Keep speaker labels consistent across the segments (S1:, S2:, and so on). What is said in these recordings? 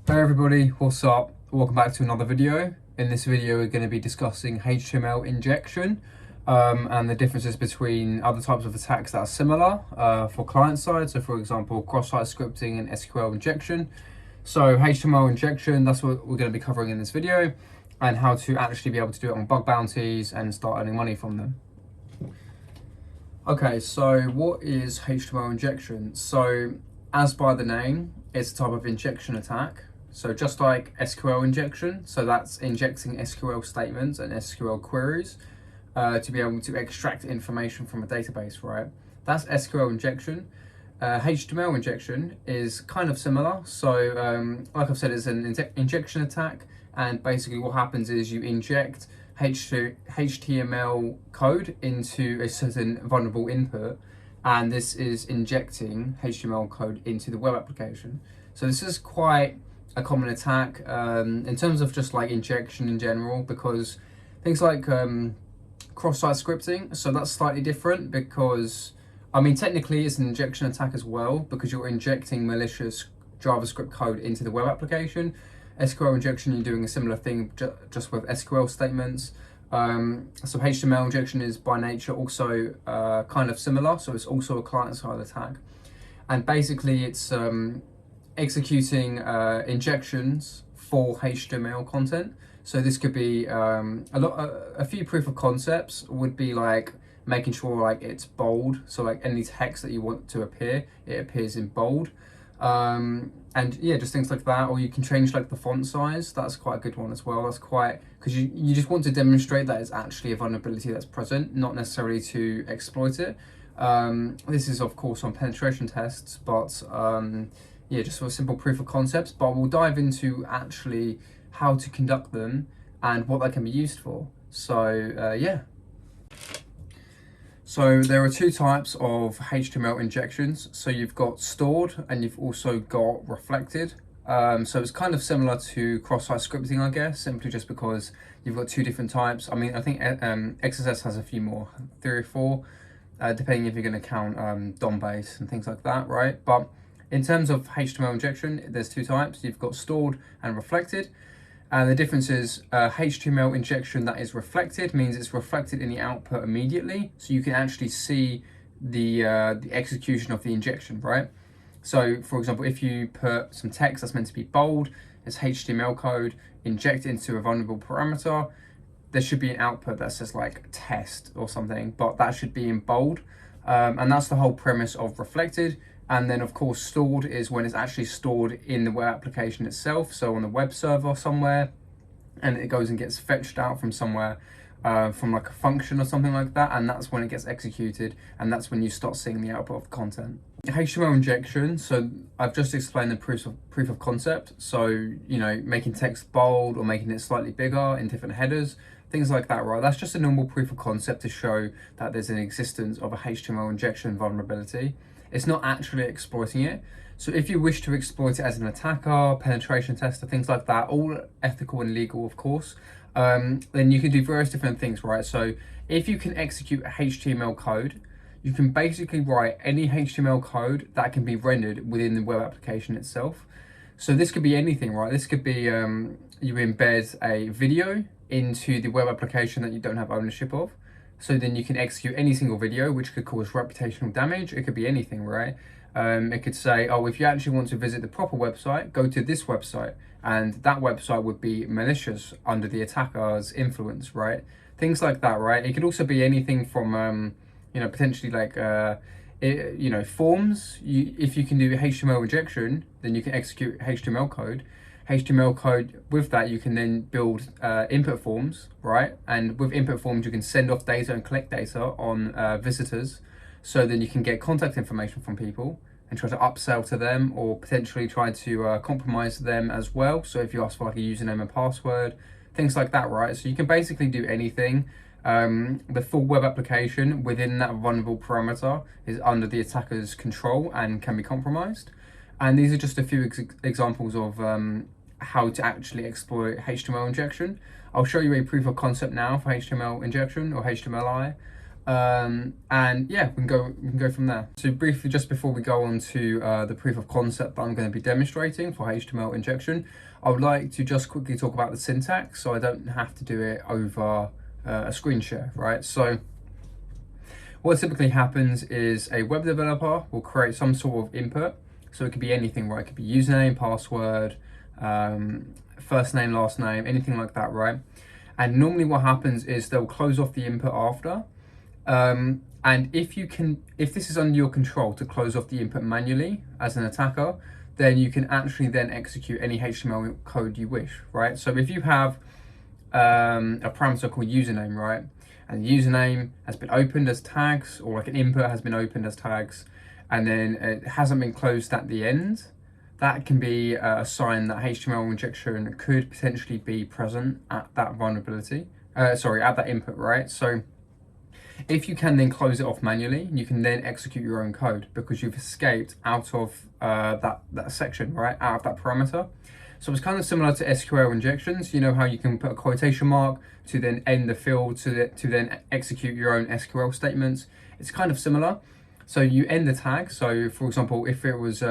S1: Hey everybody, what's up? Welcome back to another video. In this video we're going to be discussing HTML injection and the differences between other types of attacks that are similar for client side. So for example, cross-site scripting and SQL injection. So HTML injection, that's what we're going to be covering in this video, and how to actually be able to do it on bug bounties and start earning money from them. Okay, so what is HTML injection? So as by the name, it's a type of injection attack. So just like SQL injection, so that's injecting SQL statements and SQL queries to be able to extract information from a database, right? That's SQL injection. HTML injection is kind of similar. So like I've said, it's an injection attack, and basically what happens is you inject HTML code into a certain vulnerable input, and this is injecting HTML code into the web application. So this is quite a common attack in terms of just like injection in general, because things like cross-site scripting, so that's slightly different because, I mean, technically it's an injection attack as well because you're injecting malicious JavaScript code into the web application. SQL injection, you're doing a similar thing just with SQL statements. So HTML injection is by nature also kind of similar, so it's also a client-side attack. And basically it's executing injections for HTML content. So this could be a few proof of concepts would be like making sure like it's bold. So like any text that you want to appear, it appears in bold. And yeah, just things like that. Or you can change like the font size. That's quite a good one as well. That's quite, because you just want to demonstrate that it's actually a vulnerability that's present, not necessarily to exploit it. This is of course on penetration tests, but yeah, just for a simple proof of concepts, but we'll dive into actually how to conduct them and what they can be used for. So yeah. So there are two types of HTML injections. So you've got stored and you've also got reflected. So it's kind of similar to cross-site scripting, I guess, simply just because you've got two different types. I mean, I think XSS has a few more, 3 or 4, depending if you're going to count DOM base and things like that, right? But in terms of HTML injection, there's two types. You've got stored and reflected. And the difference is HTML injection that is reflected means it's reflected in the output immediately. So you can actually see the execution of the injection, right? So for example, if you put some text that's meant to be bold, it's HTML code, inject into a vulnerable parameter, there should be an output that says like test or something, but that should be in bold. And that's the whole premise of reflected. And then of course stored is when it's actually stored in the web application itself, so on the web server somewhere, and it goes and gets fetched out from somewhere, from like a function or something like that, and that's when it gets executed, and that's when you start seeing the output of content. HTML injection, so I've just explained the proof of concept, so you know, making text bold or making it slightly bigger in different headers, things like that, right? That's just a normal proof of concept to show that there's an existence of a HTML injection vulnerability. It's not actually exploiting it. So if you wish to exploit it as an attacker, penetration tester, things like that, all ethical and legal, of course, then you can do various different things, right? So if you can execute HTML code, you can basically write any HTML code that can be rendered within the web application itself. So this could be anything, right? This could be you embed a video into the web application that you don't have ownership of. So then you can execute any single video, which could cause reputational damage. It could be anything, right? It could say, oh, if you actually want to visit the proper website, go to this website. And that website would be malicious under the attacker's influence, right? Things like that, right? It could also be anything from, you know, potentially like, you know, forms. If you can do HTML injection, then you can execute HTML code. HTML code, with that you can then build input forms, right? And with input forms you can send off data and collect data on visitors, so then you can get contact information from people and try to upsell to them, or potentially try to compromise them as well. So if you ask for like a username and password, things like that, right? So you can basically do anything. The full web application within that vulnerable parameter is under the attacker's control and can be compromised. And these are just a few examples of how to actually exploit HTML injection. I'll show you a proof of concept now for HTML injection or HTMLI. And yeah, we can go from there. So briefly, just before we go on to the proof of concept that I'm going to be demonstrating for HTML injection, I would like to just quickly talk about the syntax, so I don't have to do it over a screen share, right? So what typically happens is a web developer will create some sort of input. So it could be anything, right? It could be username, password, first name, last name, anything like that, right? And normally what happens is they'll close off the input after. And if this is under your control to close off the input manually as an attacker, then you can actually then execute any HTML code you wish, right? So if you have a parameter called username, right? And the username has been opened as tags, or like an input has been opened as tags, and then it hasn't been closed at the end, that can be a sign that HTML injection could potentially be present at that vulnerability. At that input, right? So if you can then close it off manually, you can then execute your own code because you've escaped out of that section, right? Out of that parameter. So it's kind of similar to SQL injections. You know how you can put a quotation mark to then end the field to then execute your own SQL statements. It's kind of similar. So you end the tag. So for example, if it was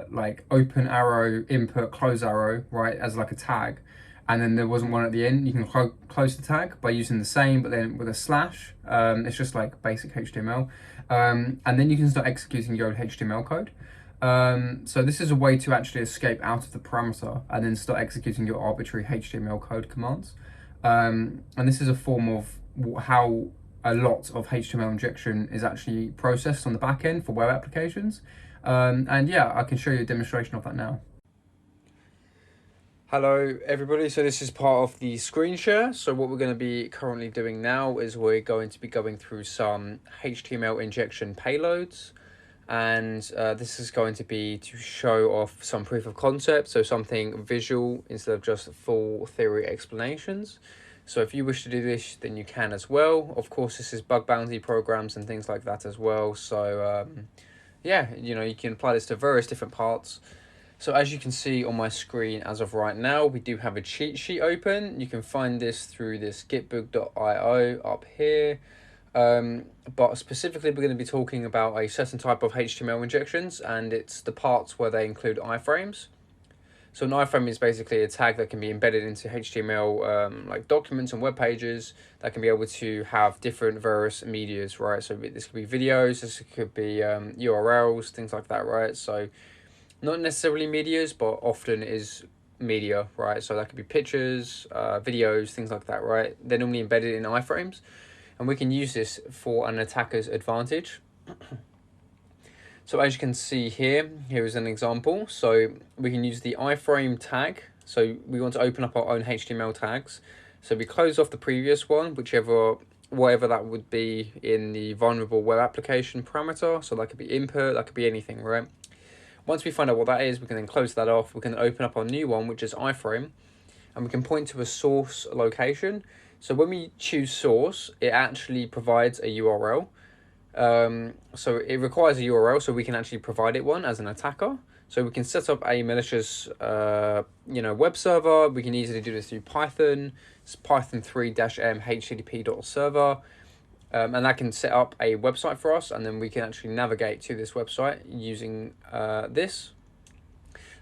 S1: like open arrow, input, close arrow, right, as like a tag, and then there wasn't one at the end, you can close the tag by using the same, but then with a slash. It's just like basic HTML. And then you can start executing your own HTML code. So this is a way to actually escape out of the parameter and then start executing your arbitrary HTML code commands. And this is a form of how a lot of HTML injection is actually processed on the back end for web applications. And yeah, I can show you a demonstration of that now. Hello everybody, so this is part of the screen share. So what we're going to be currently doing now is we're going to be going through some HTML injection payloads, and this is going to be to show off some proof of concept, so something visual instead of just full theory explanations. So if you wish to do this, then you can as well. Of course, this is bug bounty programs and things like that as well. So yeah, you can apply this to various different parts. So as you can see on my screen as of right now, we do have a cheat sheet open. You can find this through this gitbook.io up here. But specifically, we're going to be talking about a certain type of HTML injections, and it's the parts where they include iframes. So an iframe is basically a tag that can be embedded into HTML like documents and web pages that can be able to have different various medias, right? So this could be videos, this could be URLs, things like that, right? So not necessarily medias, but often is media, right? So that could be pictures, videos, things like that, right? They're normally embedded in iframes, and we can use this for an attacker's advantage. So as you can see here is an example. So we can use the iframe tag. So we want to open up our own HTML tags. So we close off the previous one, whatever that would be in the vulnerable web application parameter. So that could be input, that could be anything, right? Once we find out what that is, we can then close that off. We can open up our new one, which is iframe, and we can point to a source location. So when we choose source, it actually provides a URL. So it requires a URL, so we can actually provide it one as an attacker. So we can set up a malicious, web server. We can easily do this through Python. It's Python 3-m http.server. And that can set up a website for us, and then we can actually navigate to this website using this.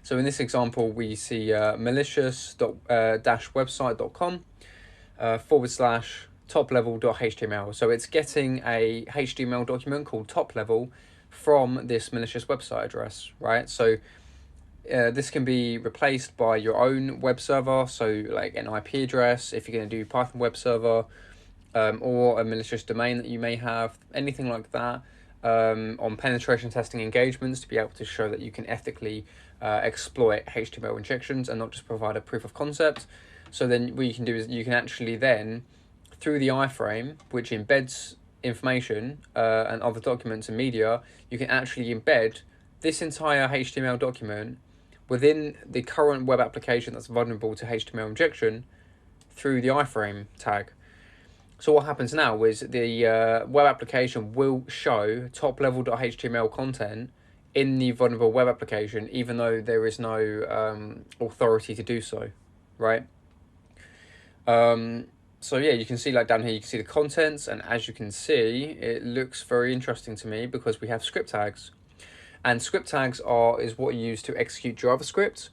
S1: So in this example, we see malicious-website.com /top-level.html. So it's getting a HTML document called top level from this malicious website address, right? So this can be replaced by your own web server, so like an IP address if you're going to do Python web server, or a malicious domain that you may have, anything like that, on penetration testing engagements to be able to show that you can ethically exploit HTML injections and not just provide a proof of concept. So then what you can do is you can actually then, through the iframe, which embeds information and other documents and media, you can actually embed this entire HTML document within the current web application that's vulnerable to HTML injection through the iframe tag. So what happens now is the web application will show top-level.html content in the vulnerable web application, even though there is no authority to do so, right? So So yeah, you can see like down here, you can see the contents, and as you can see, it looks very interesting to me because we have script tags. And script tags is what you use to execute JavaScript.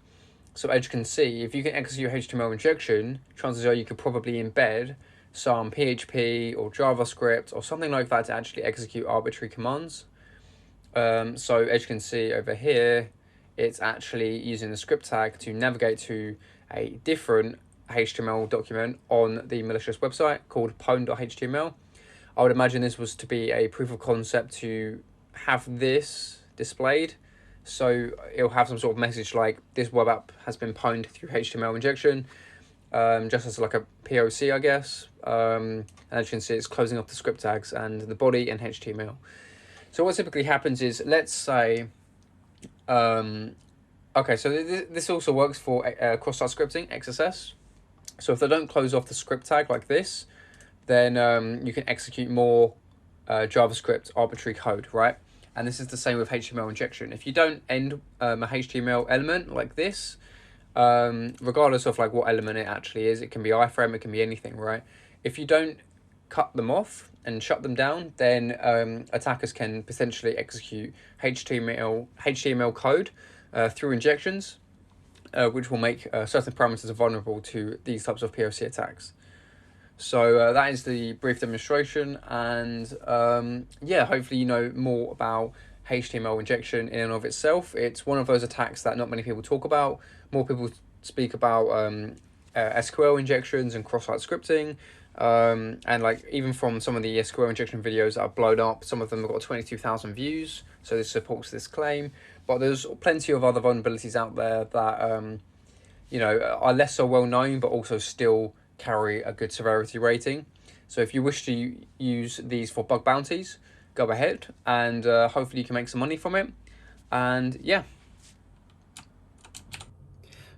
S1: So as you can see, if you can execute HTML injection, chances are you could probably embed some PHP or JavaScript or something like that to actually execute arbitrary commands. So as you can see over here, it's actually using the script tag to navigate to a different HTML document on the malicious website called pwn.html. I would imagine this was to be a proof of concept to have this displayed. So it'll have some sort of message like this web app has been pwned through HTML injection, just as like a POC, I guess. And as you can see, it's closing off the script tags and the body and HTML. So what typically happens is, let's say, okay, so this also works for cross-site scripting, XSS. So if they don't close off the script tag like this, then you can execute more JavaScript arbitrary code, right? And this is the same with HTML injection. If you don't end a HTML element like this, regardless of like what element it actually is, it can be iframe, it can be anything, right? If you don't cut them off and shut them down, then attackers can potentially execute HTML code through injections, which will make certain parameters vulnerable to these types of POC attacks. So that is the brief demonstration, and yeah, hopefully you know more about HTML injection in and of itself. It's one of those attacks that not many people talk about. More people speak about SQL injections and cross-site scripting, and like even from some of the SQL injection videos that have blown up, some of them have got 22,000 views, so this supports this claim. But there's plenty of other vulnerabilities out there that you know, are less so well known, but also still carry a good severity rating. So if you wish to use these for bug bounties, go ahead, and hopefully you can make some money from it. And yeah.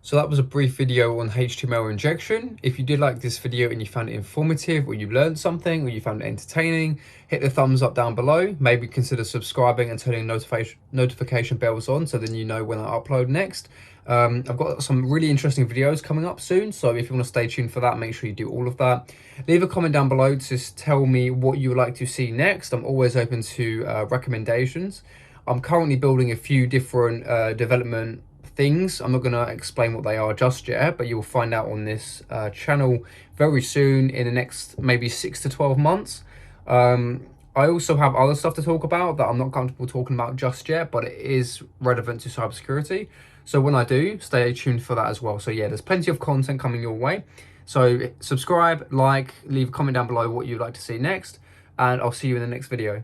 S1: So that was a brief video on HTML injection. If you did like this video and you found it informative, or you learned something, or you found it entertaining, hit the thumbs up down below. Maybe consider subscribing and turning notification bells on so then you know when I upload next. I've got some really interesting videos coming up soon, so if you want to stay tuned for that, make sure you do all of that. Leave a comment down below to tell me what you would like to see next. I'm always open to recommendations. I'm currently building a few different development things. I'm not going to explain what they are just yet, but you'll find out on this channel very soon, in the next maybe 6 to 12 months. I also have other stuff to talk about that I'm not comfortable talking about just yet, but it is relevant to cybersecurity. So when I do, stay tuned for that as well. So yeah, there's plenty of content coming your way. So subscribe, like, leave a comment down below what you'd like to see next, and I'll see you in the next video.